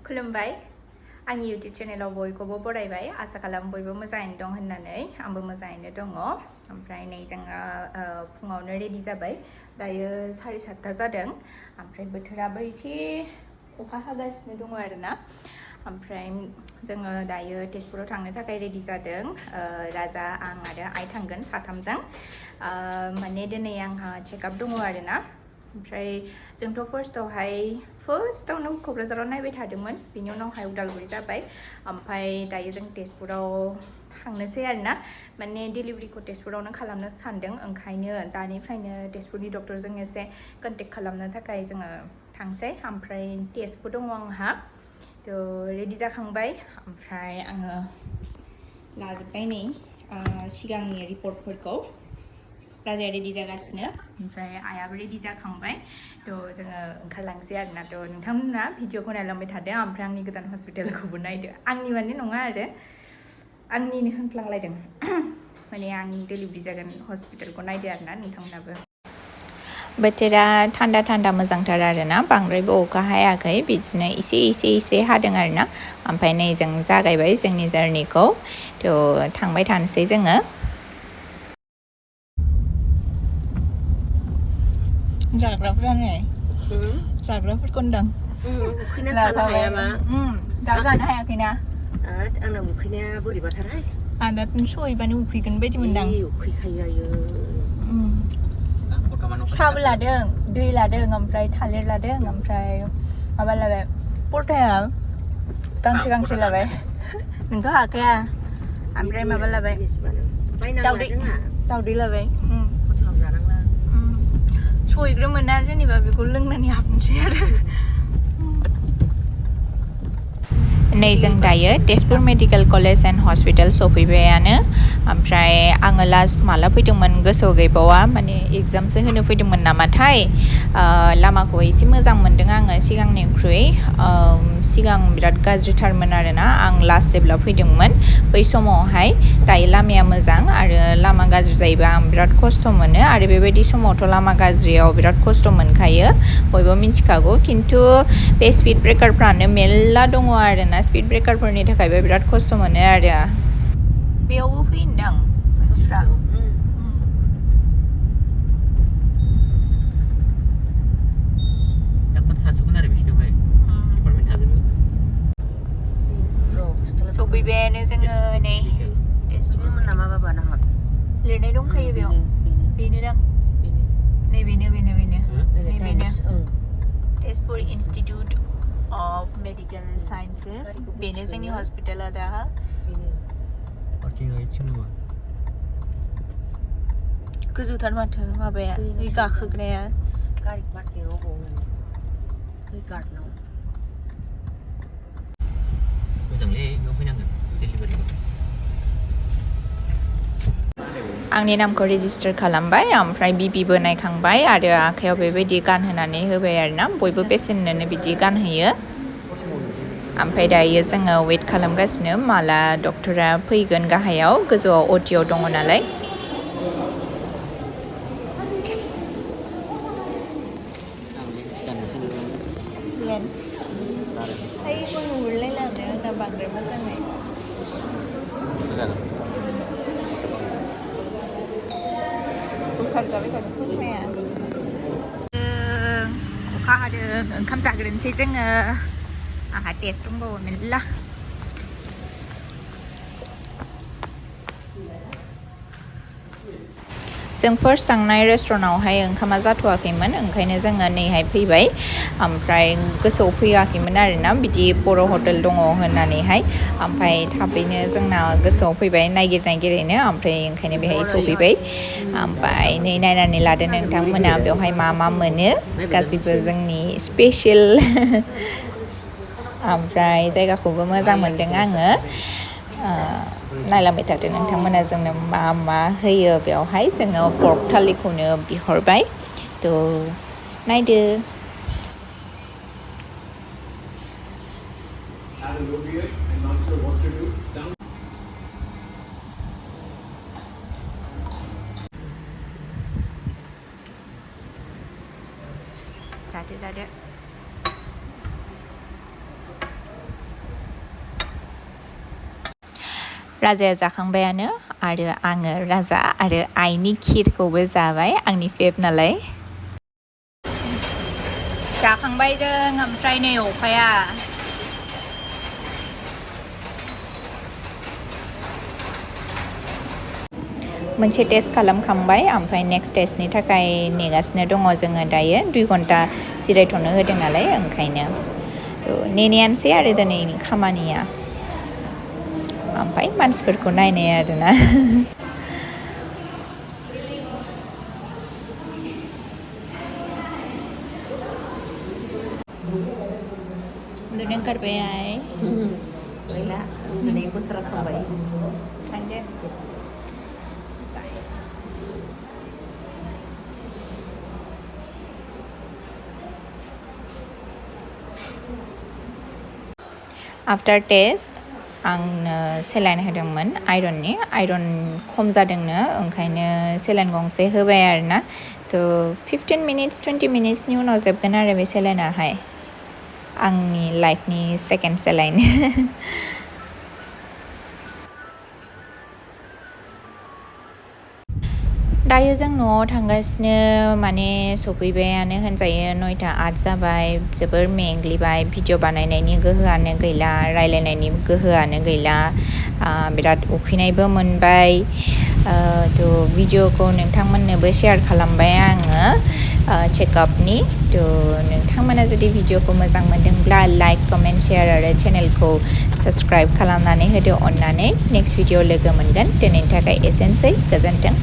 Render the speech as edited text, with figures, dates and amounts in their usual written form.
खुलुमबाय आंनि YouTube चेनेलाव बयखौबो बरायबाय आसा खालाम बयबो मोजाङैनो दं होननानै आंबो मोजाङैनो दङ ओमफ्राय नै जोङो फुङावनो रेडि जाबाय दायो 7:30 जादों ओमफ्राय बोथोराबो एसे अखा हागासिनो दङ आरोना ओमफ्राय जोङो दायो तेजपुराव थांनो थाखाय रेडि जादों राजा आं आरो आइ थांगोन साथामजों माने दिनै आंहा चेकआप दङ आरोना ओमफ्राय जोंथ' फार्स्टआवनो क'क्राझाराव नायबाय थादोंमोन बिनि उनावहाय उदालगुरि जाबाय ओमफ्राय दायो जों तेजपुराव थांनोसै आरोना माने डिलिभारिखौ तेजपुरावनो खालामनो सानदों ओंखायनो दानिफ्रायनो तेजपुरनि डक्टरजों एसे कन्टेक्ट खालामनो थाखाय जोङो थांसै ओमफ्राय टेस्टबो दङ आंहा थ' रेडि जाखांबाय ओमफ्राय आङो लाजोब्बाय नै सिगांनि रिपर्टफोरखौ राजाया रेडि जागासिनो ओमफ्राय आइयाबो रेडि जाखांबाय थ' जोङो ओंखारलांसै आरोना थ' नोंथांमोना भिडिअखौ नायलांबाय थादो ओमफ्राय आंनि गोदान हस्पिटालखौबो नायदो आंनि माने नङा आरो आंनिनो होनफ्लांलायदों माने आं डिलिभारि जागोन हस्पिटालखौ नायदो आरोना नोंथांमोनाबो बोथोरा थान्दा मोजांथार आरोना बांद्रायबो अखा हायाखै बिदिनो एसे हादों आरोना ओमफ्राय नै जों जागायबाय जोंनि जार्निखौ थ' थांबाय थानोसै जोङो जाग्राफोरा नै जाग्राफोरखौ होनदों उखैना थानो हायाबा दा जानो हायाखैना आंना उखैनाया बोरैबाथारहाय आं दा सहैबानो उखैगोन बायदि मोनदां उखैखायो आयो साबो लादों दै लादों ओमफ्राय थालिर लादों ओमफ्राय माबा लाबाय परथाया गांसे लाबाय नोंथ' हाखाया ओमफ्राय माबा लाबाय दावदै लाबाय सहैग्रोमोना जेनेबा बेखौ लोंनानै हाबनोसै आरो नै जों दायो Tezpur medical college and hospital सफैबायानो ओमफ्राय आङो लास्ट माला फैदोंमोन गोसोआव गैबावा माने एग्जामसो होनो फैदोंमोन नामाथाय लामाखौ एसे मोजां मोनदों आङो सिगांनिख्रुइ सिगां बिराद गाज्रिथारमोन आरोना आं लास्ट जेब्ला फैदोंमोन बै समावहाय दायो लामाया मोजां आरो लामा गाज्रि जायोबा आं बिराद खस्थ' मोनो आरो बेबायदि समावथ' लामा गाज्रियाव बिराद खस्थ' मोनखायो बयबो मिन्थिखागौ खिन्थु बे स्पिड ब्रेकारफ्रानो मेल्ला दङ आरोना स्पिड ब्रेकारफोरनि थाखायबो बिराद खस्थ' मोनो आरो बेयावबो फैयोदां मानसिफ्रा सफैबायानो जोङो नै लिरनाय दंखायो बेयाव बेनो दां नै बेनो Tezpur institute of Medical Sciences बेनो जोंनि हस्पिटाला दा गोजौथार माथो माबाया बे गाखोग्राया गारि पार्किंआव बै गार्डनाव मोजांलै बेयाव फैनांगोन डिलिभारिखौ आंनि नामखौ रेजिस्टार खालामबाय ओमफ्राय बिपिबो नायखांबाय आरो आखायाव बेबायदि गानहोनानै होबाय आरोना बयबो पेसेन्टनो बिदि गानहोयो ओमफ्राय दायो जोङो वेट खालामगासिनो माला डक्टरा फैगोन गाहायाव गोजौआव अटिआव दङ नालाय आयखौ नुहुरलायलाङो दा बांद्राय मोजाङै बोखारजाबाय थागोन ससमाया अखा हादों ओंखाम जाग्रोनोसै जोङो आंहा टेस्ट दंबावो मेल्ला जों फार्स्ट थांनाय रेस्टुरेन्टावहाय ओंखामा जाथ'वाखैमोन ओंखायनो जोङो नैहाय फैबाय ओमफ्राय गोसोआव फैयाखैमोन आरोना बिदि बर' हटेल दङ होननानैहाय ओमफ्राय थाबैनो जोंना गोसोआव फैबाय नागिरैनो ओमफ्राय ओंखायनो बेहाय सफैबाय ओमफ्राय नै नायनानै लादो नोंथांमोना बेवहाय मा मोनो गासैबो जोंनि स्पेसियेल ओमफ्राय जायगाखौबो मोजां मोनदों आङो नायलांबाय थादो नोंथांमोना जोंनो मा होयो बेवहाय जोङो पर्क थालिखौनो बिहरबाय थ' नायदो जादो राजाया जाखांबायानो आरो आङो राजा आरो आइनि खिरखौबो जाबाय आंनि फेभ नालाय जाखांबाय जों ओमफ्राय नै अखाया मोनसे टेस्ट खालामखांबाय ओमफ्राय नेक्स्ट टेस्टनि थाखाय नेगासिनो दङ जोङो दायो 2 घन्टा जिरायथ'नो होदों नालाय ओंखायनो नेनायानोसै आरो दिनैनि खामानिया ओमफ्राय मानसिफोरखौ नायनाय आरोना उन्दुनो ओंखारबाय आइ गैला उन्दुनाय बोथोरा थांबाय थांदो आफ्टार टेस्ट आंनो सेलाइन होदोंमोन आइरन खम जादोंनो ओंखायनो सेलाइन गंसे होबाय आरोना 15 मिनिट्स 20 मिनिट्सनि उनाव जोबगोन आरो बे सेलाइनाहाय आंनि लाइफनि सेकेन्ड सेलाइन दायो जों न'आव थांगासिनो माने सफैबायानो होनजायो 9:08 जाबाय जोबोर मेंग्लिबाय भिडिअ बानायनायनि गोहोआनो गैला रायलायनायनि गोहोआनो गैला बिराद उखैनायबो मोनबाय भिडिअखौ नोंथांमोननोबो शेयार खालामबाय आङो चेकआपनि नोंथांमोना जुदि भिडिअखौ मोजां मोनदोंब्ला लाइक कमेन्ट शेयार आरो चेनेलखौ साबस्क्राइब खालामनानै होदो अननानै नेक्स्ट भिडिअ लोगो मोनगोन दिनैनि थाखाय एसेनोसै गोजोन्थों